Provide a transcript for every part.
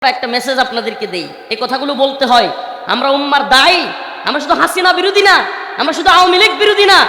একটা মেসেজ আপনাদেরকে দেই, এই কথাগুলো বলতে হয়। আমরা উম্মার দায়ী। আমরা শুধু হাসিনা বিরোধী না, আমরা শুধু আওয়ামী লীগ বিরোধী না।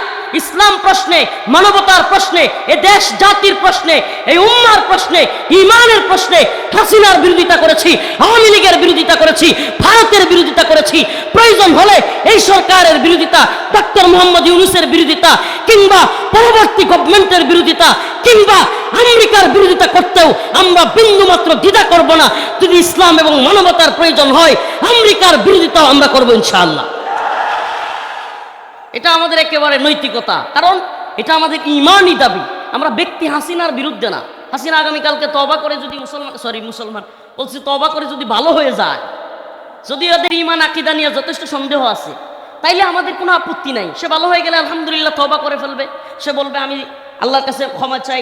ইসলাম প্রশ্নে, মানবতার প্রশ্নে, এ দেশ জাতির প্রশ্নে, এই উম্মার প্রশ্নে, ইমানের প্রশ্নে হাসিনার বিরোধিতা করেছি, আওয়ামী লীগের বিরোধিতা করেছি, ভারতের বিরোধিতা করেছি। প্রয়োজন হলে এই সরকারের বিরোধিতা, ডক্টর মোহাম্মদ ইউনূসের বিরোধিতা, কিংবা পরবর্তী গভর্নমেন্টের বিরোধিতা, কিংবা আমেরিকার বিরোধিতা করতেও আমরা বিন্দুমাত্র দ্বিধা করব না। যদি ইসলাম এবং মানবতার প্রয়োজন হয়, আমেরিকার বিরোধিতাও আমরা করব ইনশাআল্লাহ। এটা আমাদের একেবারে নৈতিকতা, কারণ এটা আমাদের ইমানই দাবি। আমরা ব্যক্তি হাসিনার বিরুদ্ধে না। হাসিনা আগামীকালকে তওবা করে যদি মুসলমান বলছি তওবা করে যদি ভালো হয়ে যায়, যদি ওদের ইমান আকীদা নিয়ে যথেষ্ট সন্দেহ আছে, তাইলে আমাদের কোনো আপত্তি নাই। সে ভালো হয়ে গেলে আলহামদুলিল্লাহ তওবা করে ফেলবে। সে বলবে আমি আল্লাহর কাছে ক্ষমা চাই,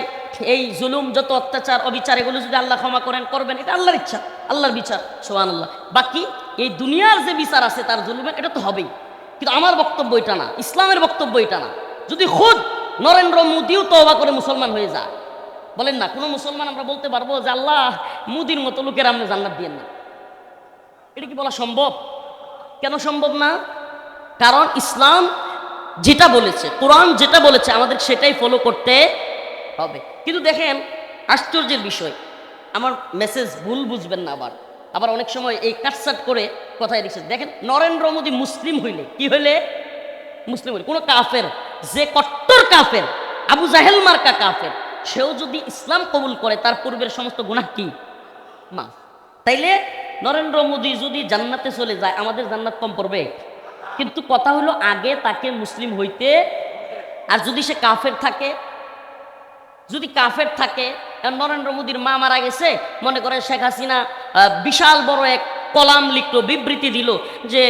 এই জুলুম যত অত্যাচার অবিচার এগুলো যদি আল্লাহ ক্ষমা করবেন, এটা আল্লাহর ইচ্ছা, আল্লাহর বিচার, সুবহানাল্লাহ। বাকি এই দুনিয়ার যে বিচার আছে তার জুলুমের, এটা তো হবেই। কিন্তু আমার বক্তব্য এটা না, ইসলামের বক্তব্য এটা না। যদি খুদ নরেন্দ্র মোদিও তওবা করে মুসলমান হয়ে যায়, বলেন না কোনো মুসলমান আমরা বলতে পারবো যে আল্লাহ মোদির মতো লোকের আপনি জান্নাত দিয়েন না? এটা কি বলা সম্ভব? কেন সম্ভব না? কারণ ইসলাম যেটা বলেছে, কোরআন যেটা বলেছে, আমাদের সেটাই ফলো করতে হবে। কিন্তু দেখেন আশ্চর্যের বিষয়, আমার মেসেজ ভুল বুঝবেন না। আবার অনেক সময় এই কাটসাট করে কথায় দিচ্ছে। দেখেন নরেন্দ্র মোদী মুসলিম হইলে, কি হইলে মুসলিম হইলে, কোনো কাফের, যে কট্টর কাফের, আবু জাহেল মার্কা কাফের, সেও যদি ইসলাম কবুল করে তার পূর্বের সমস্ত গুনাহ কি মা। তাইলে নরেন্দ্র মোদী যদি জান্নাতে চলে যায়, আমাদের জান্নাত কম পড়বে? কিন্তু কথা হলো আগে তাকে মুসলিম হইতে। আর যদি সে কাফের থাকে, যদি কাফের থাকে, নরেন্দ্র মোদীর মা মারা গেছে, মনে করে শেখ হাসিনা বিশাল বড় এক কলাম লিখলো, বিবৃতি দিল যে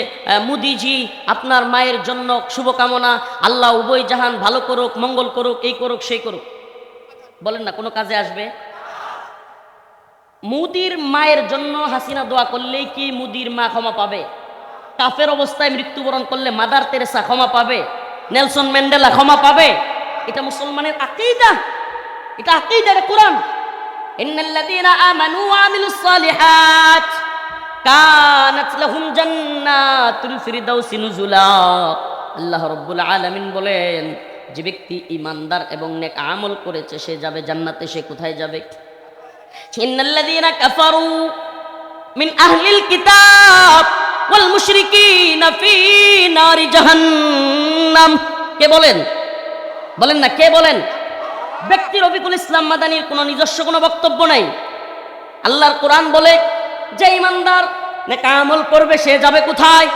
মোদিজি আপনার মায়ের জন্য শুভকামনা, আল্লাহ উভয় জাহান ভালো করুক, মঙ্গল করুক, এই করুক সেই করুক। বলেন না কোনো কাজে আসবে? মোদির মায়ের জন্য হাসিনা দোয়া করলেই কি মোদির মা ক্ষমা পাবে? কাফের অবস্থায় মৃত্যুবরণ করলে মাদার তেরেসা ক্ষমা পাবে? নেলসন ম্যান্ডেলা ক্ষমা পাবে? এটা মুসলমানের আকীদা, এটা আকীদা, এটা কোরআন। ইন্নাল্লাযীনা আমানু ওয়া আমিলুস সালিহাত কানাত লাহুম জান্নাতুল ফিরদাউসি নুজুলা। আল্লাহ রাব্বুল আলামিন বলেন, যে ব্যক্তি ঈমানদার এবং নেক আমল করেছে সে যাবে জান্নাতে। সে কোথায় যাবে? ইন্নাল্লাযীনা কাফারু মিন আহলিল কিতাব ওয়াল মুশরিকিনা ফি নারি জাহান্নাম। কে বলেন? বলেন না কে বলেন? ব্যক্তি রফিকুল ইসলাম মাদানির কোনো নিজস্ব কোনো বক্তব্য নাই। আল্লাহর কোরআন বলে যে ঈমানদার নেক আমল করবে সে যাবে কোথায়?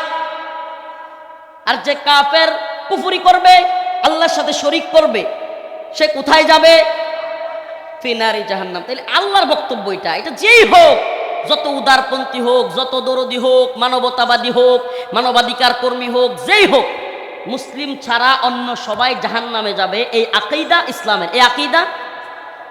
আর যে কাফের কুফরি করবে, আল্লাহর সাথে শরীক করবে, সে কোথায় যাবে? ফি নারি জাহান্নাম। তাহলে আল্লাহর বক্তব্য এটা। এটা যেই হোক, যত উদারপন্থী হোক, যত দরদি হোক, মানবতাবাদী হোক, মানবাধিকার কর্মী হোক, যেই হোক, মুসলিম ছাড়া অন্য সবাই জাহান্নামে যাবে। এই আকীদা ইসলামের,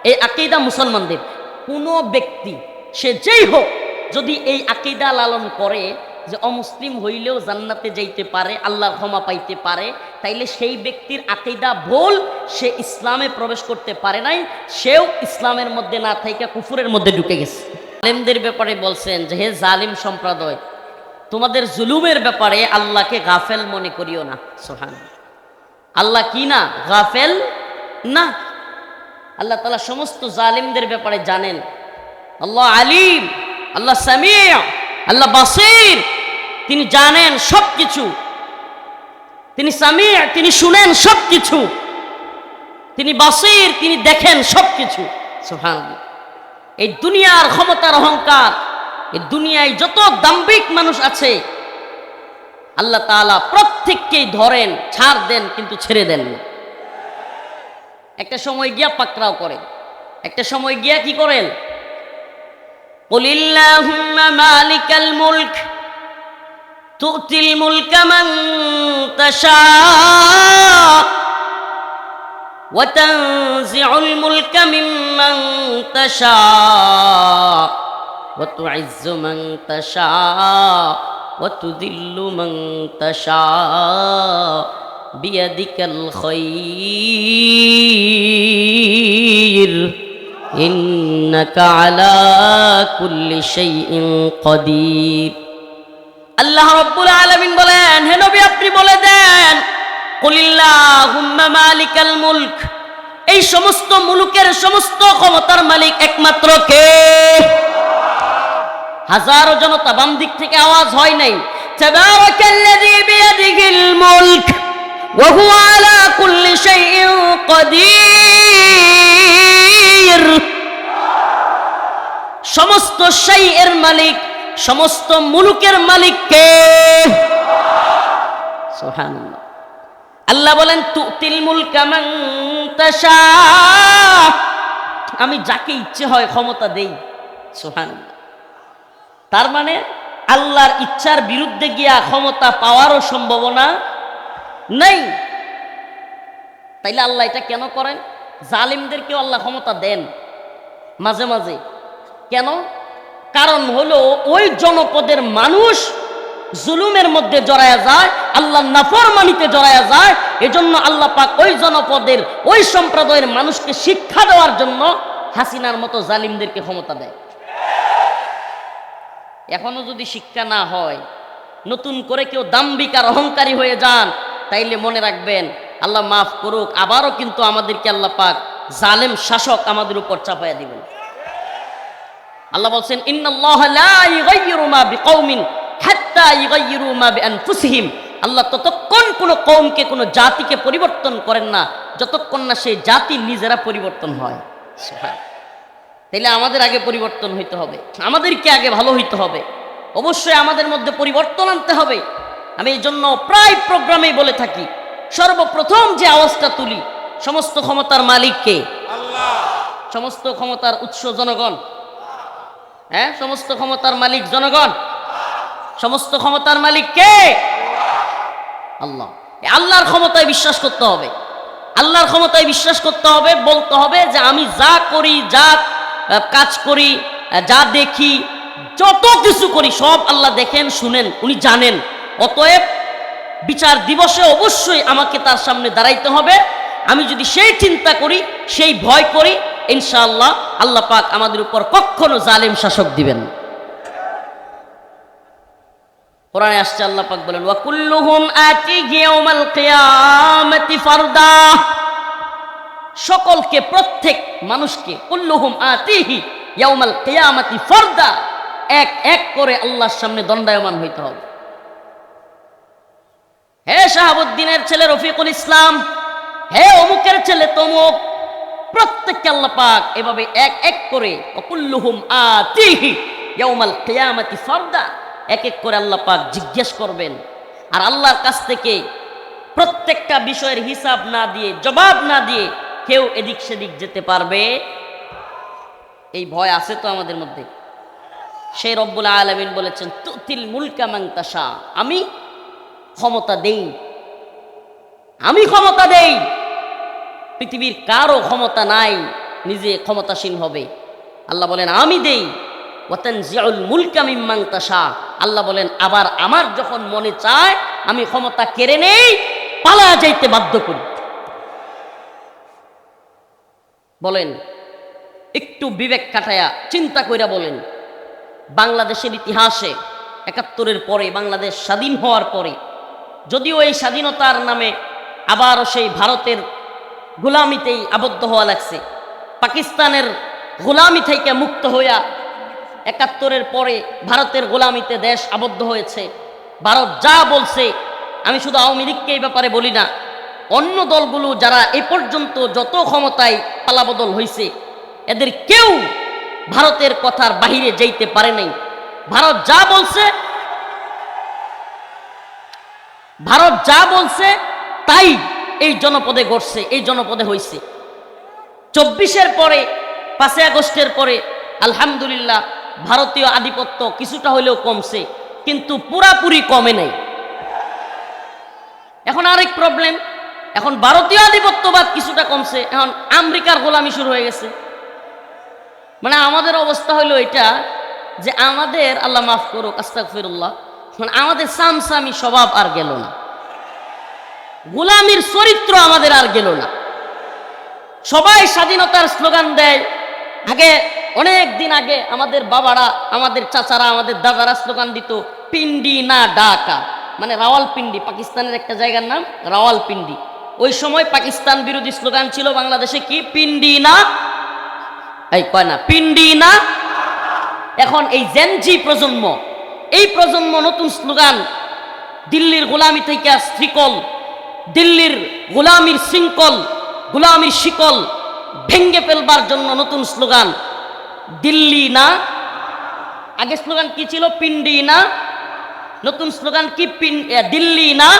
এই আকীদা মুসলমানদের। কোনো ব্যক্তি সে যেই হোক যদি এই আকীদা লালন করে যে অমুসলিম হইলেও জান্নাতে যাইতে পারে, আল্লাহর ক্ষমা পাইতে পারে, তাইলে সেই ব্যক্তির আকীদা ভুল, সে ইসলামে প্রবেশ করতে পারে নাই, সেও ইসলামের মধ্যে না থাইকা কুফুরের মধ্যে ঢুকে গেছে। জালেমদের ব্যাপারে বলছেন যে হে জালিম সম্প্রদায়, তোমাদের জুলুমের ব্যাপারে আল্লাহকে গাফেল মনে করিও না। সুবহানাল্লাহ। আল্লাহ কি না? গাফেল না। আল্লাহ তাআলা সমস্ত জালিমদের ব্যাপারে জানেন। আল্লাহ আলিম, আল্লাহ সামিউ, আল্লাহ বাসীর। তিনি জানেন সবকিছু, তিনি সামিউ, তিনি শুনেন সবকিছু, তিনি বাসীর, তিনি দেখেন সবকিছু। সুবহানাল্লাহ। এই দুনিয়ার ক্ষমতার অহংকার, এই দুনিয়ায় যত দাম্ভিক মানুষ আছে, আল্লাহ তাআলা প্রত্যেককেই ধরেন, ছাড় দেন, কিন্তু ছেড়ে দেন না। একটা সময় গিয়া পাকড়াও করেন, একটা সময় গিয়া কি করেন? কুলিল্লাহুম্মা মালিকাল মুলক তুতিল মুলকা মান তাশা ওয়া তানজিউল মুলকা মিম্মান তাশা ওয়া তুইজ্জু মান তাশা ওয়া তুযিল্লু মান তাশা বিয়াদিকাল খায়র ইন্নাকা আলা কুল্লি শাইইন কাদির। আল্লাহ রাব্বুল আলামিন বলেন, হে নবী আপনি বলে দেন, কুলিল্লাহুম্মা মালিকাল মুলক, এই সমস্ত মুলুকের সমস্ত ক্ষমতার মালিক একমাত্র কে? হাজারো জনতা বাম দিক থেকে আওয়াজ হয় নাই, তাবারাকাল্লাযী বিয়াদিহিল মুলক ওয়া হুয়া আলা কুল্লি শাইইন কাদির। সমস্ত শাইএর মালিক, সমস্ত মুলুকের মালিক কে? সুবহানাল্লাহ। আল্লাহ বলেন, তুতিল মুলকা মান তাশা, আমি যাকে ইচ্ছে হয় ক্ষমতা দেই। সুবহানাল্লাহ। তার মানে আল্লাহর ইচ্ছার বিরুদ্ধে গিয়া ক্ষমতা পাওয়ারও সম্ভাবনা নেই। তাইলে আল্লাহ এটা কেন করেন? জালিমদেরকেও আল্লাহ ক্ষমতা দেন মাঝে মাঝে। কেন? কারণ হলো ওই জনপদের মানুষ জুলুমের মধ্যে জড়ায়া যায়, আল্লাহর নাফরমানিতে জড়ায়া যায়। এজন্য আল্লাহ পাক ওই জনপদের ওই সম্প্রদায়ের মানুষকে শিক্ষা দেওয়ার জন্য হাসিনার মতো জালিমদেরকে ক্ষমতা দেয়। এখনো যদি শিক্ষা না হয়, নতুন করে কেউ দাম্ভিক আর অহংকারী হয়ে যান, তাইলে মনে রাখবেন আল্লাহ মাফ করুক, আবারও কিন্তু আমাদেরকে আল্লাহ পাক জালেম শাসক আমাদের উপর চাপাইয়া দিবেন। আল্লাহ বলছেন, ইন্নাল্লাহা লা ইউগাইয়িরু মা বিকওমিন হাত্তা ইউগাইয়িরু মা বিআনফুসিহিম। আল্লাহ ততক্ষণ কোনো কওমকে, কোনো জাতিকে পরিবর্তন করেন না যতক্ষণ না সেই জাতি নিজেরা পরিবর্তন হয়। তাইলে আমাদের আগে পরিবর্তন হইতে হবে, আমাদেরকে আগে ভালো হইতে হবে, অবশ্যই আমাদের মধ্যে পরিবর্তন আনতে হবে। আমি এই জন্য প্রায় প্রোগ্রামেই বলে থাকি, সর্বপ্রথম যে আওয়াজটা তুলি, সমস্ত ক্ষমতার মালিক কে? আল্লাহ। সমস্ত ক্ষমতার উৎস জনগণ। হ্যাঁ, সমস্ত ক্ষমতার মালিক জনগণ। সমস্ত ক্ষমতার মালিক কে? আল্লাহ। আল্লাহর ক্ষমতায় বিশ্বাস করতে হবে, আল্লাহর ক্ষমতায় বিশ্বাস করতে হবে। বলতে হবে যে আমি যা করি, যা কাজ করি, যা দেখি, যত কিছু করি সব আল্লাহ দেখেন, শুনেন, উনি জানেন। অতএব বিচার দিবসে অবশ্যই আমাকে তার সামনে দাঁড়াইতে হবে। আমি যদি সেই চিন্তা করি, সেই ভয় করি, ইনশাআল্লাহ আল্লাহ পাক আমাদের উপর কখনো জালেম শাসক দিবেন। কোরআনে আসছে, আল্লাহ পাক বলেন, ওয়া কুল্লুহুম আতিহি ইয়াউমাল কিয়ামাতি ফারদা। সকলকে, প্রত্যেক মানুষকে, কুল্লুহুম আতিহি ইয়াউমাল কিয়ামাতি ফারদা, এক এক করে আল্লাহর সামনে দণ্ডায়মান হইতে হবে। হে শাহাবুদ্দিনের ছেলে রফিকুল ইসলাম, হে অমুকের ছেলে তমুক, প্রত্যেককে আল্লাহ পাক এভাবে এক এক করে, কুল্লুহুম আতিহি ইয়াউমাল কিয়ামাতি ফারদা, এক এক করে আল্লাহ পাক জিজ্ঞেস করবেন। আর আল্লাহর কাছ থেকে প্রত্যেকটা বিষয়ের হিসাব না দিয়ে, জবাব না দিয়ে কেউ এদিক সেদিক যেতে পারবে? এই ভয় আছে তো আমাদের মধ্যে। সেই রব্বুল আলামিন বলেছেন, তুতিল মুলকা মান তাশা, আমি ক্ষমতা দেই, আমি ক্ষমতা দেই। পৃথিবীর কারো ক্ষমতা নাই নিজে ক্ষমতাসীন হবে। আল্লাহ বলেন আমি দেই। ওয়াতানজিউল মুলকা মিম্মান তাশা, আল্লাহ বলেন আবার আমার যখন মনে চায় আমি ক্ষমতা কেড়ে নেই, পালায়া যাইতে বাধ্য করি। বলেন, একটু বিবেক কাটায়া চিন্তা কইরা বলেন, বাংলাদেশের ইতিহাসে ৭১-এর পরে, বাংলাদেশ স্বাধীন হওয়ার পরে, যদিও এই স্বাধীনতার নামে আবারও সেই ভারতের গোলামিতেই আবদ্ধ হওয়া লাগছে, পাকিস্তানের গোলামি থেকে মুক্ত হইয়া ৭১-এর পরে ভারতের গোলামিতে দেশ আবদ্ধ হয়েছে। ভারত যা বলছে, আমি শুধু আওয়ামী লীগকে এই ব্যাপারে বলি না, অন্য দলগুলো যারা এ পর্যন্ত যত ক্ষমতায় পালাবদল হয়েছে, এদের কেউ ভারতের কথার বাহিরে যাইতে পারে নাই। ভারত যা বলছে, ভারত যা বলছে তাই এই জনপদে ঘটছে, এই জনপদে হয়েছে। ২৪-এর পরে, ৫ই আগস্টের পরে আলহামদুলিল্লাহ ভারতীয় আধিপত্য কিছুটা হলেও কমছে, কিন্তু পুরাপুরি কমে নাই। এখন আরেক প্রবলেম, এখন ভারতীয় আধিপত্যবাদ কিছুটা কমছে, এখন আমেরিকার গোলামি শুরু হয়ে গেছে। মানে আমাদের অবস্থা হলো এটা যে আমাদের, আল্লাহ মাফ করুক, আস্তাগফিরুল্লাহ, মানে আমাদের সামসামি স্বভাব আর গেল না, গোলামির চরিত্র আমাদের আর গেল না। সবাই স্বাধীনতার স্লোগান দেয়, আগে অনেক দিন আগে আমাদের বাবারা, আমাদের চাচারা, আমাদের দাদারা স্লোগান দিত পিন্ডি না ঢাকা, মানে রাওয়ালপিন্ডি, পাকিস্তানের একটা জায়গার নাম রাওয়ালপিন্ডি। ওই সময় পাকিস্তান বিরোধী স্লোগান ছিল বাংলাদেশে কি, পিন্ডি না, এই কয় না পিন্ডি না। এখন এই জেনজি প্রজন্ম, এই প্রজন্ম নতুন স্লোগান, দিল্লির গোলামি থেকে শৃঙ্খল, দিল্লির গোলামির শৃঙ্খল, গোলামির শিকল ভেঙ্গে ফেলবার জন্য নতুন স্লোগান দিল্লি না। আগে স্লোগান কি ছিল, পিন্ডি না। নতুন স্লোগান কি, দিল্লি না।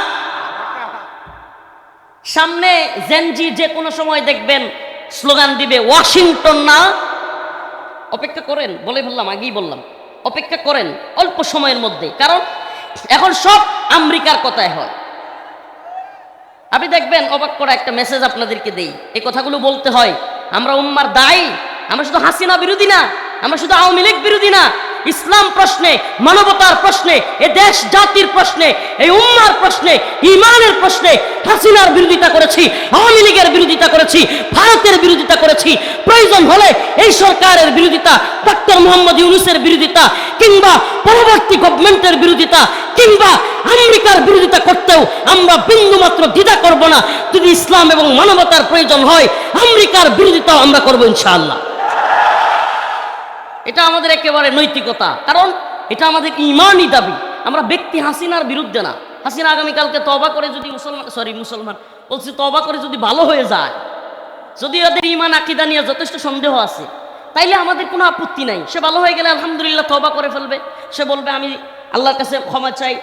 সামনে জেনজি যে কোনো সময় দেখবেন স্লোগান দিবে ওয়াশিংটন না। অপেক্ষা করেন, বলে বললাম, আগেই বললাম, অপেক্ষা করেন অল্প সময়ের মধ্যে, কারণ এখন সব আমেরিকার কথায় হয়। আপনি দেখবেন, অবাক করা একটা মেসেজ আপনাদেরকে দেই, এই কথাগুলো বলতে হয়। আমরা উম্মার দায়ী, আমরা শুধু হাসিনা বিরোধী না, আমরা শুধু আওয়ামী লীগ বিরোধী না, ইসলাম প্রশ্নে, মানবতার প্রশ্নে, এ দেশ জাতির প্রশ্নে, এই উম্মার প্রশ্নে, ইমানের প্রশ্নে হাসিনার বিরোধিতা করেছি, আওয়ামী লীগের বিরোধিতা করেছি, ভারতের বিরোধিতা করেছি। প্রয়োজন হলে এই সরকারের বিরোধিতা, ডক্টর মোহাম্মদ ইউনূসের বিরোধিতা, কিংবা পরবর্তী গভর্নমেন্টের বিরোধিতা, কিংবা আমেরিকার বিরোধিতা করতেও আমরা বিন্দুমাত্র দ্বিধা করব না। যদি ইসলাম এবং মানবতার প্রয়োজন হয়, আমেরিকার বিরোধিতাও আমরা করব ইনশাআল্লাহ। এটা আমাদের একেবারে নৈতিকতা, কারণ এটা আমাদের ইমানই দাবি। আমরা ব্যক্তি হাসিনার বিরুদ্ধে না। হাসিনা আগামীকালকে তওবা করে যদি মুসলমান বলছি, তওবা করে যদি ভালো হয়ে যায়, যদি ওদের ইমান আকীদা নিয়ে যথেষ্ট সন্দেহ আছে, তাইলে আমাদের কোনো আপত্তি নাই। সে ভালো হয়ে গেলে আলহামদুলিল্লাহ তওবা করে ফেলবে। সে বলবে আমি আল্লাহর কাছে ক্ষমা চাই,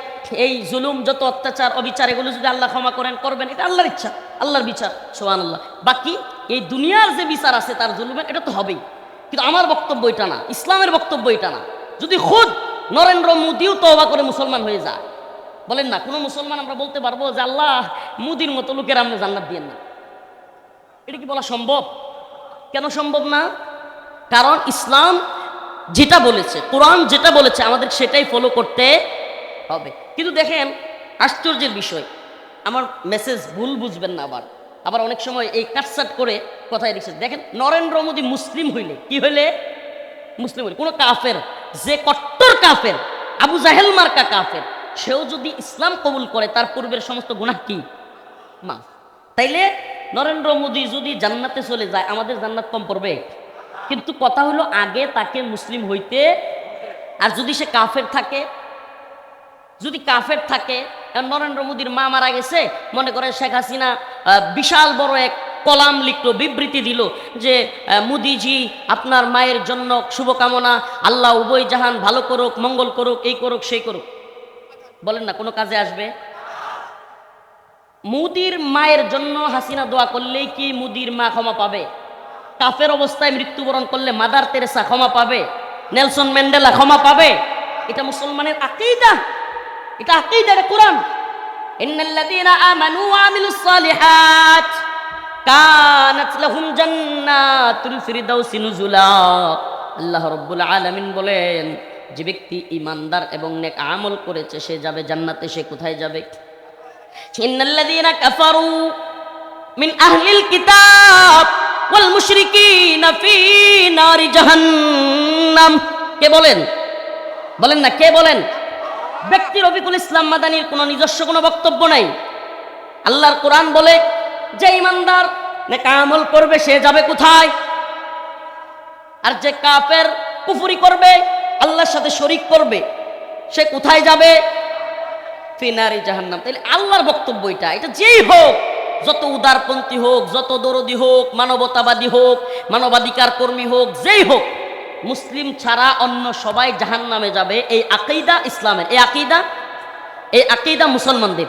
এই জুলুম, যত অত্যাচার, অবিচার, এগুলো যদি আল্লাহ ক্ষমা করেন, করবেন, এটা আল্লাহর ইচ্ছা, আল্লাহর বিচার, সুবহানাল্লাহ। বাকি এই দুনিয়ার যে বিচার আছে তার জুলুমের, এটা তো হবেই। কিন্তু আমার বক্তব্য এটা না, ইসলামের বক্তব্য এটা না। যদি খুদ নরেন্দ্র মোদিও তওবা করে মুসলমান হয়ে যায়, বলেন না কোনো মুসলমান আমরা বলতে পারবো যে আল্লাহ মোদির মতো লোকের আপনি জান্নাত দিয়েন না? এটা কি বলা সম্ভব? কেন সম্ভব না? কারণ ইসলাম যেটা বলেছে, কোরআন যেটা বলেছে, আমাদের সেটাই ফলো করতে হবে। কিন্তু দেখেন আশ্চর্যের বিষয়, আমার মেসেজ ভুল বুঝবেন না, আবার অনেক সময় এই কাটসাট করে কথায় লিখছে। দেখেন, নরেন্দ্র মোদী মুসলিম হইলে, কি হইলে মুসলিম হইলে, কোনো কাফের, যে কট্টর কাফের, আবু জাহেল মার্কা কাফের, সেও যদি ইসলাম কবুল করে, তার পূর্বের সমস্ত গুনাহ কি মাফ। তাইলে নরেন্দ্র মোদী যদি জান্নাতে চলে যায়, আমাদের জান্নাত কম পড়বে? কিন্তু কথা হলো আগে তাকে মুসলিম হইতে, আর যদি সে কাফের থাকে, যদি কাফের থাকে, নরেন্দ্র মোদীর মা মারা গেছে, মনে করে শেখ হাসিনা বিশাল বড় এক কলাম লিখলো, বিবৃতি দিল যে মোদিজি আপনার মায়ের জন্য শুভকামনা, আল্লাহ উভয় জাহান ভালো করুক, মঙ্গল করুক, এই করুক, সেই করুক। বলেন না কোনো কাজে আসবে? মোদির মায়ের জন্য হাসিনা দোয়া করলেই কি মোদির মা ক্ষমা পাবে? কাফের অবস্থায় মৃত্যুবরণ করলে মাদার তেরেসা ক্ষমা পাবে? নেলসন ম্যান্ডেলা ক্ষমা পাবে? এটা মুসলমানের আকীদা, এটা আকীদা, এটা কোরআন। ইন্নাল্লাযীনা আমানু ওয়া আমিলুস সালিহাত কানাত লাহুম জান্নাতুল ফিরদাউসি নুজুলা। আল্লাহ রাব্বুল আলামিন বলেন, যে ব্যক্তি ঈমানদার এবং নেক আমল করেছে সে যাবে জান্নাতে। সে কোথায় যাবে? ইন্নাল্লাযীনা কাফারু মিন আহলিল কিতাব ওয়াল মুশরিকিনা ফি নারি জাহান্নাম। কে বলেন? বলেন না, কে বলেন? ব্যক্তি রফিকুল ইসলাম মাদানির কোনো নিজস্ব কোনো বক্তব্য নাই। আল্লাহর কোরআন বলে যে ঈমানদার নেক আমল করবে সে যাবে কোথায়? আর যে কাফের কুফরি করবে, আল্লাহর সাথে শরীক করবে, সে কোথায় যাবে? ফিনারি জাহান্নাম। তাহলে আল্লাহর বক্তব্য এটা। এটা যেই হোক, যত উদারপন্থী হোক, যত দরদি হোক, মানবতাবাদী হোক, মানবাধিকার কর্মী হোক, যেই হোক, মুসলিম ছাড়া অন্য সবাই জাহান্নামে যাবে। এই আকীদা ইসলামের, এই আকীদা মুসলমানদের।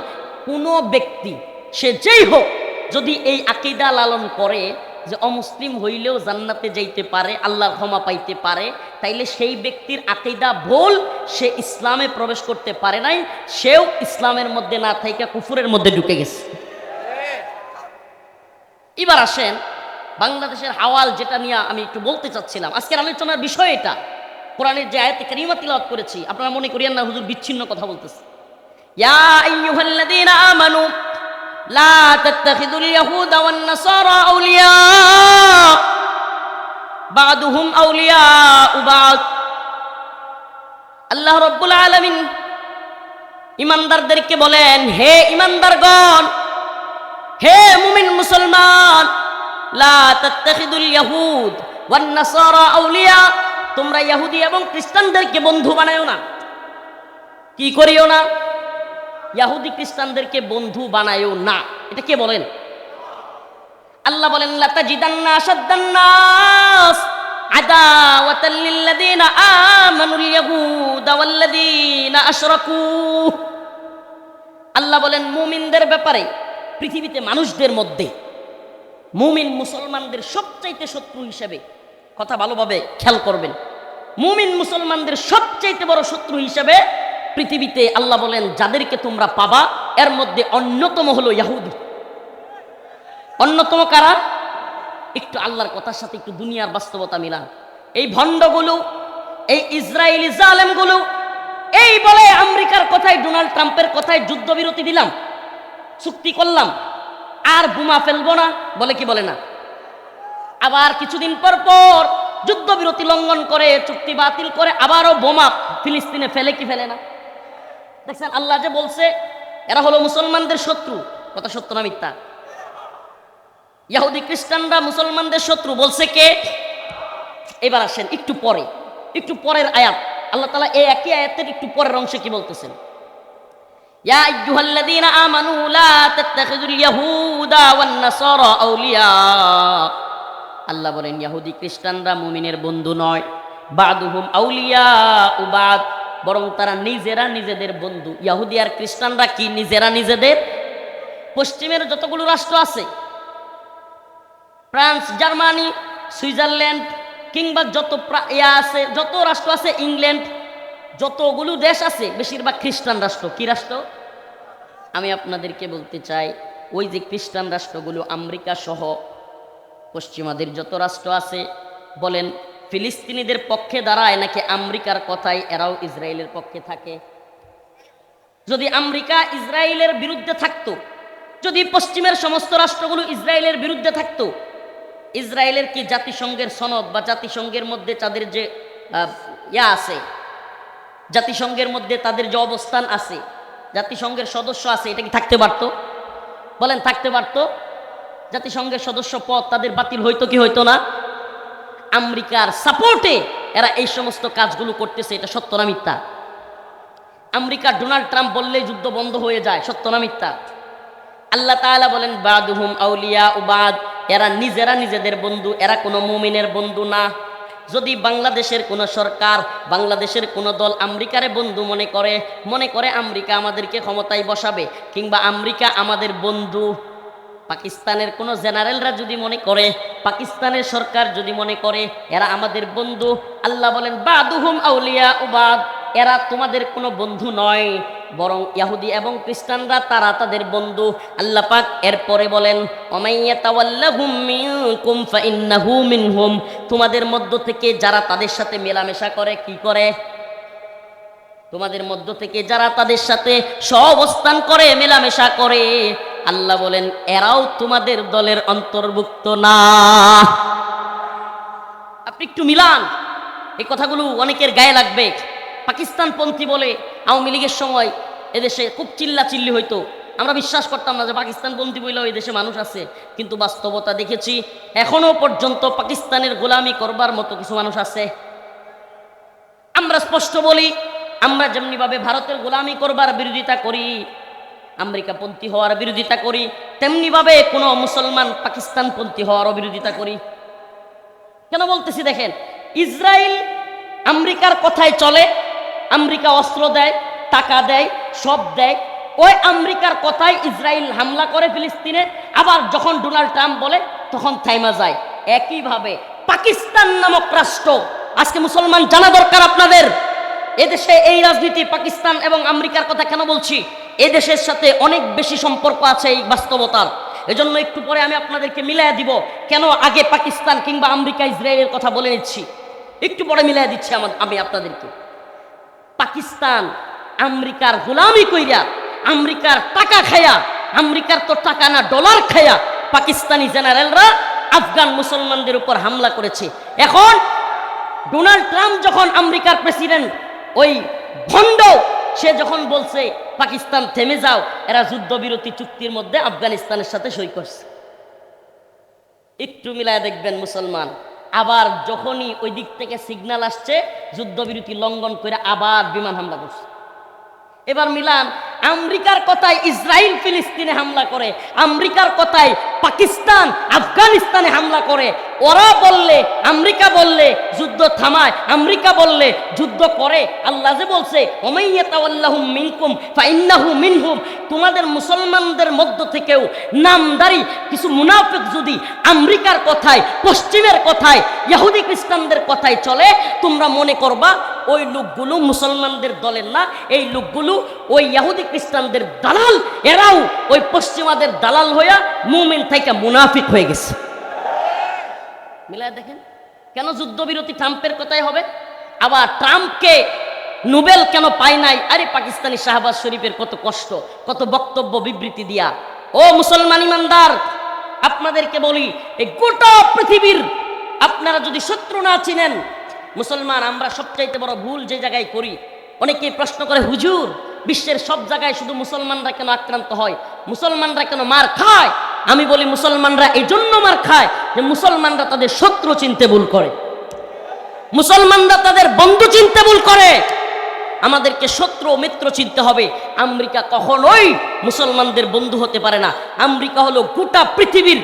কোনো ব্যক্তি সে যেই হোক যদি এই আকীদা লালন করে যে অমুসলিম হইলেও জান্নাতে যাইতে পারে, আল্লাহর ক্ষমা পাইতে পারে, তাইলে সেই ব্যক্তির আকীদা ভুল, সে ইসলামে প্রবেশ করতে পারে নাই, সেও ইসলামের মধ্যে না থাইকা কুফুরের মধ্যে ঢুকে গেছে। এবার আসেন বাংলাদেশের হাওয়াল, যেটা নিয়ে আমি একটু বলতে চাচ্ছিলাম। আজকের আলোচনার বিষয় এটা। কোরআনের যে আয়াতে কারিমা তিলাওয়াত করেছি, আপনারা মনে করিয়েন না হুজুর বিচ্ছিন্ন কথা বলতেছে। ইয়া আইয়ুহাল্লাযীনা আমানু লা তাত্তাখিযুল ইয়াহুদা ওয়ান নাসারা আউলিয়া। বা'দুহুম আউলিয়াউ বা'দ। আল্লাহ রাব্বুল আলামিন ইমানদারদেরকে বলেন, হে ইমানদারগণ, হে মুমিন মুসলমান, লা তাত্তাখিদুল ইয়াহুদ ওয়ান নাসারা আউলিয়া, তোমরা ইহুদি এবং খ্রিস্টানদেরকে বন্ধু বানায়ো না। কি করিও না? ইহুদি খ্রিস্টানদেরকে বন্ধু বানায়ো না। এটা কে বলেন? আল্লাহ বলেন, লাতাজিদান্না আশাদ্দান নাস আদাওয়াতাল লিল্লাযিনা আমানুল ইয়াহুদা ওয়াল্লাযিনা আশরাকু। আল্লাহ বলেন, মুমিনদের ব্যাপারে পৃথিবীতে মানুষদের মধ্যে মুমিন মুসলমানদের সবচাইতে শত্রু হিসেবে, কথা ভালোভাবে খেয়াল করবেন, মুমিন মুসলমানদের সবচাইতে বড় শত্রু হিসেবে পৃথিবীতে আল্লাহ বলেন যাদেরকে তোমরা পাবা, এর মধ্যে অন্যতম হলো ইহুদি। অন্যতম কারা? একটু আল্লাহর কথার সাথে একটু দুনিয়ার বাস্তবতা মিলান। এই ভণ্ডগুলো, এই ইসরায়েলি জালেমগুলো এই বলে আমেরিকার কথায়, ডোনাল্ড ট্রাম্পের কথায় যুদ্ধবিরতি দিলাম, চুক্তি করলাম, আর বোমা ফেলবো না, বলে কি বলে না? আবার কিছুদিন পর পর যুদ্ধবিরতি লঙ্ঘন করে, চুক্তি বাতিল করে, আবারও বোমা ফিলিস্তিনে ফেলে কি ফেলে না? দেখছেন আল্লাহ যে বলছে এরা হলো মুসলমানদের শত্রু, কথা সত্য না মিথ্যা? ইহুদি খ্রিস্টানরা মুসলমানদের শত্রু বলছে কে? এবার আসেন একটু পরে, একটু পরের আয়াত, আল্লাহ তাআলা এই একই আয়াতের একটু পরের অংশে কি বলতেছেন? ইয়া আইয়ুহাল্লাযীনা আমানু লা তাত্তাখিযুল ইয়াহুদা ওয়ান নাসারা আউলিয়া। আল্লাহ বলেন ইহুদি খ্রিস্টানরা মুমিনের বন্ধু নয়, বা'দুহুম আউলিয়াউ বা'দ, বরং তারা নিজেরা নিজেদের বন্ধু। ইহুদি আর খ্রিস্টানরা কি নিজেরা নিজেদের? পশ্চিমের যতগুলো রাষ্ট্র আছে, ফ্রান্স, জার্মানি, সুইজারল্যান্ড, কিংবা যত আছে, যত রাষ্ট্র আছে, ইংল্যান্ড, যতগুলো দেশ আছে, বেশিরভাগ খ্রিস্টান রাষ্ট্র। কি রাষ্ট্র? আমি আপনাদেরকে বলতে চাই, ওই যে খ্রিস্টান রাষ্ট্রগুলো আমেরিকা সহ পশ্চিমাদের যত রাষ্ট্র আছে, বলেন ফিলিস্তিনিদের পক্ষে দাঁড়ায় নাকি আমেরিকার কথায় এরাও ইসরায়েলের পক্ষে থাকে? যদি আমেরিকা ইসরায়েলের বিরুদ্ধে থাকতো, যদি পশ্চিমের সমস্ত রাষ্ট্রগুলো ইসরায়েলের বিরুদ্ধে থাকতো, ইসরায়েলের কি জাতিসংঘের সনদ বা জাতিসংঘের মধ্যে তাদের যে আছে, জাতিসংঘের মধ্যে তাদের যে অবস্থান আছে, জাতিসংঘের সদস্য আছে, এটা কি থাকতে পারতো? বলেন থাকতে পারতো? জাতিসংঘের সদস্য পদ তাদের বাতিল হইতো কি হইতো না? আমেরিকার সাপোর্টে এরা এই সমস্ত কাজগুলো করতেছে, এটা সত্য না মিথ্যা? আমেরিকা ডোনাল্ড ট্রাম্প বললেই যুদ্ধ বন্ধ হয়ে যায়, সত্য না মিথ্যা? আল্লাহ তাআলা বলেন বা'দুহুম আউলিয়াউ বা'দ, এরা নিজেরা নিজেদের বন্ধু, এরা কোনো মুমিনের বন্ধু না। যদি বাংলাদেশের কোনো সরকার, বাংলাদেশের কোনো দল আমেরিকারে বন্ধু মনে করে আমেরিকা আমাদেরকে ক্ষমতায় বসাবে, কিংবা আমেরিকা আমাদের বন্ধু, পাকিস্তানের কোনো জেনারেলরা যদি মনে করে, পাকিস্তানের সরকার যদি মনে করে এরা আমাদের বন্ধু, আল্লাহ বলেন বা'দুহুম আউলিয়াউ বা'দ, এরা তোমাদের কোনো বন্ধু নয়, বরং ইহুদি এবং খ্রিস্টানরা তারা তাদের বন্ধু। আল্লাহ পাক এরপরে বলেন ওয়ামাইয়াতাওয়াল্লাহুম মিনকুম ফাইন্নাহু মিনহুম, তোমাদের মধ্য থেকে যারা তাদের সাথে মেলামেশা করে, কি করে? তোমাদের মধ্য থেকে যারা তাদের সাথে সহাবস্থান করে, মেলামেশা করে, আল্লাহ বলেন এরাও তোমাদের দলের অন্তর্ভুক্ত না। আপনি একটু মিলান, এই কথাগুলো অনেকের গায়ে লাগবে। পাকিস্তানপন্থী বলে আওয়ামী লীগের সময় এদেশে খুব চিল্লাচিল্লি হইতো, আমরা বিশ্বাস করতাম না যে পাকিস্তানপন্থী বলেও এই দেশে মানুষ আছে, কিন্তু বাস্তবতা দেখেছি এখনো পর্যন্ত পাকিস্তানের গোলামি করবার মতো কিছু মানুষ আছে। আমরা স্পষ্ট বলি, আমরা যেমনিভাবে ভারতের গোলামি করবার বিরোধিতা করি, আমেরিকাপন্থী হওয়ার বিরোধিতা করি, তেমনিভাবে কোনো মুসলমান পাকিস্তানপন্থী হওয়ারও বিরোধিতা করি। কেন বলতেছি দেখেন, ইসরায়েল আমেরিকার কথায় চলে, আমেরিকা অস্ত্র দেয়, টাকা দেয়, সব দেয়, ওই আমেরিকার কথায় ইসরায়েল হামলা করে ফিলিস্তিনে, আবার যখন ডোনাল্ড ট্রাম্প বলে তখন থাইমা যায়। একইভাবে পাকিস্তান নামক রাষ্ট্র, আজকে মুসলমান জানা দরকার আপনাদের, এদেশে এই রাজনীতি, পাকিস্তান এবং আমেরিকার কথা কেন বলছি, এদেশের সাথে অনেক বেশি সম্পর্ক আছে এই বাস্তবতার। এজন্য একটু পরে আমি আপনাদেরকে মিলাই দিব কেন আগে পাকিস্তান কিংবা আমেরিকা ইসরায়েলের কথা বলে নিচ্ছি, একটু পরে মিলাই দিচ্ছি আমি আপনাদেরকে। পাকিস্তান আমেরিকার গোলামি কইরা, আমেরিকার টাকা খায়া, আমেরিকার তো টাকা না ডলার খায়া পাকিস্তানি জেনারেলরা আফগান মুসলমানদের উপর হামলা করেছে। এখন ডোনাল্ড ট্রাম্প যখন আমেরিকার প্রেসিডেন্ট, ওই ভণ্ড, সে যখন বলছে পাকিস্তান থেমে যাও, এরা যুদ্ধবিরতি চুক্তির মধ্যে আফগানিস্তানের সাথে সই করছে। একটু মিলায় দেখবেন মুসলমান, আবার যখনই ওই দিক থেকে সিগন্যাল আসছে যুদ্ধবিরতি লঙ্ঘন করে আবার বিমান হামলা করছে। এবার মিলান, আমেরিকার কথায় ইসরায়েল ফিলিস্তিনে হামলা করে, আমেরিকার কথায় পাকিস্তান আফগানিস্তানে হামলা করে। ওরা বললে, আমেরিকা বললে যুদ্ধ থামায়, আমেরিকা বললে যুদ্ধ করে। আল্লাহ যে বলছে ওমাইয়াতাওয়াল্লাহুম মিনকুম ফাইন্নাহু মিনহুম, তোমাদের মুসলমানদের মধ্য থেকেও নামদারি কিছু মুনাফিক যদি আমেরিকার কথায়, পশ্চিমের কথায়, ইহুদি খ্রিস্টানদের কথায় চলে, তোমরা মনে করবা ওই লোকগুলো মুসলমানদের দলের না, এই লোকগুলো ওই ইহুদি খ্রিস্টানদের দালাল, এরাও ওই পশ্চিমাদের দালাল হইয়া মুমিন থেকে মুনাফিক হয়ে গেছে। মিলায় দেখেন, কেন যুদ্ধবিরতি ট্রাম্পের কথাই হবে? আবার ট্রাম্পকে নোবেল কেন পায় নাই? আরে পাকিস্তানি শাহবাজ শরীফের কত কষ্ট, কত বক্তব্য বিবৃতি দিয়া। ও মুসলমান ইমানদার, আপনাদেরকে বলি, এই গোটা পৃথিবীর আপনারা যদি শত্রু না চিনেন, মুসলমান আমরা সবচাইতে বড় ভুল যে জায়গায় করি, অনেকেই প্রশ্ন করে হুজুর বিশ্বের সব জায়গায় শুধু মুসলমানরা কেন আক্রান্ত হয়, মুসলমানরা কেন মার খায়? আমি বলি মুসলমানরা এই জন্য মার খায় যে মুসলমানরা তাদের শত্রু চিনতে ভুল করে, মুসলমানরা তাদের বন্ধু চিনতে ভুল করে। আমাদেরকে শত্রু মিত্র চিনতে হবে। আমেরিকা কখনোই মুসলমানদের বন্ধু হতে পারে না। আমেরিকা হলো গোটা পৃথিবীর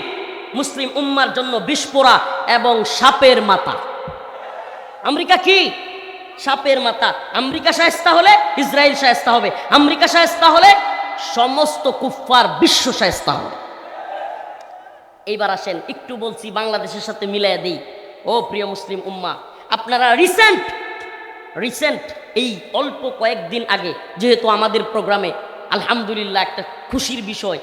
মুসলিম উম্মার জন্য বিস্ফোরা এবং সাপের মাথা। আমেরিকা কি? সাপের মাথা। আমেরিকা শায়েস্তা হলে ইসরায়েল শায়েস্তা হবে, আমেরিকা শায়েস্তা হলে সমস্ত কুফফার বিশ্ব শায়েস্তা হবে। এইবার আসেন একটু বলছি বাংলাদেশের সাথে মিলাই দিই। ও প্রিয় মুসলিম উম্মা, আপনারা রিসেন্ট এই অল্প কয়েকদিন আগে, যেহেতু আমাদের প্রোগ্রামে আলহামদুলিল্লাহ একটা খুশির বিষয়,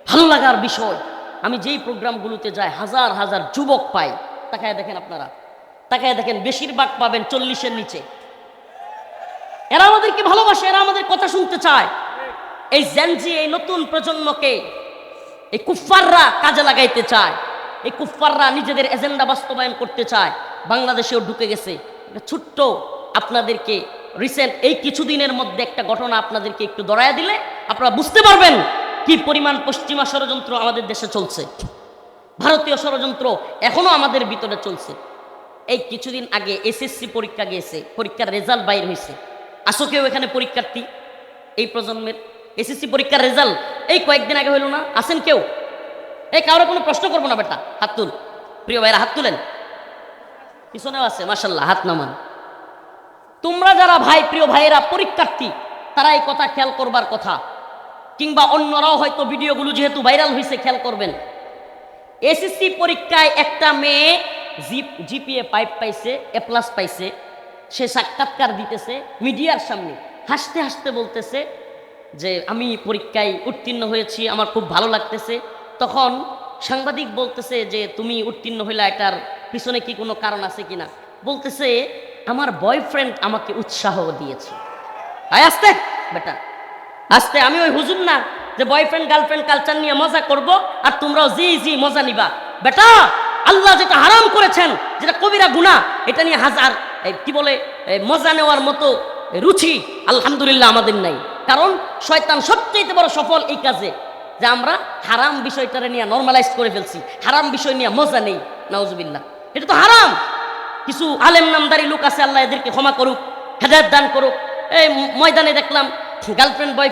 ভালো লাগার বিষয়, আমি যেই প্রোগ্রামগুলোতে যাই হাজার হাজার যুবক পাই। তাকায় দেখেন, আপনারা তাকায় দেখেন, বেশিরভাগ পাবেন 40-এর নিচে। এরা আমাদেরকে ভালোবাসে, এরা আমাদের কথা শুনতে চায়। এই জেনজি, এই নতুন প্রজন্মকে এই কুফফাররা কাজে লাগাইতে চায়, এই কুফফাররা নিজেদের এজেন্ডা বাস্তবায়ন করতে চায়। বাংলাদেশেও ঢুকে গেছে। ছোট্ট আপনাদেরকে রিসেন্ট এই কিছুদিনের মধ্যে একটা ঘটনা আপনাদেরকে একটু দড়াইয়া দিলে আপনারা বুঝতে পারবেন কি পরিমাণ পশ্চিমা ষড়যন্ত্র আমাদের দেশে চলছে। ভারতীয় ষড়যন্ত্র এখনো আমাদের ভিতরে চলছে। এই কিছুদিন আগে এসএসসি পরীক্ষা গিয়েছে, পরীক্ষার রেজাল্ট বাইর হয়েছে। আসো কেউ এখানে পরীক্ষার্থী, এই প্রজন্মের এসএসসি পরীক্ষার রেজাল্ট এই কয়েকদিন আগে হইল না? আসেন কেউ? এই কারো কোনো প্রশ্ন করবো না বেটা, হাত তুল। প্রিয় ভাইরা হাত তুলেন, পিছনেও আছে মাশাল্লাহ, হাত নামান। তোমরা যারা ভাই, প্রিয় ভাইয়েরা পরীক্ষার্থী, তারা এই কথা খেয়াল করবার কথা, কিংবা অন্যরাও হয়তো ভিডিওগুলো যেহেতু ভাইরাল হয়েছে খেয়াল করবেন। এসএসসি পরীক্ষায় একটা মেয়ে জিপিএ 5 পাইছে, A+ পাইছে। সে সাক্ষাৎকার দিতেছে মিডিয়ার সামনে, হাসতে হাসতে বলতেছে যে আমি পরীক্ষায় উত্তীর্ণ হয়েছি, আমার খুব ভালো লাগতেছে। তখন সাংবাদিক বলতেছে যে তুমি উত্তীর্ণ হইলা, এটার পিছনে কি কোনো কারণ আছে কিনা? বলতেছে আমার বয়ফ্রেন্ড আমাকে উৎসাহ দিয়েছে। আয় আস্তে বেটা, আস্তে। আমি ওই হুজুর না যে বয়ফ্রেন্ড গার্লফ্রেন্ড কালচার নিয়ে মজা করব আর তোমরাও জি মজা নিবা। বেটা, আল্লাহ যেটা হারাম করেছেন, যেটা কবিরা গুনাহ, এটা নিয়ে হাজার কি বলে মজা নেওয়ার মতো রুচি আলহামদুলিল্লাহ আমাদের নাই। কারণ শয়তান সবচেয়ে বড় সফল এই কাজে যে আমরা হারাম বিষয়টারে নিয়ে নরমালাইজ করে ফেলছি, হারাম বিষয় নিয়ে মজা নেই। নাউজুবিল্লাহ, এটা তো হারাম। কিছু আলেম নামদারি লোক আছে, আল্লাহ এদেরকে ক্ষমা করুক, হেদায়েত দান করুক। এই ময়দানে দেখলাম গার্লফ্রেন্ড বয়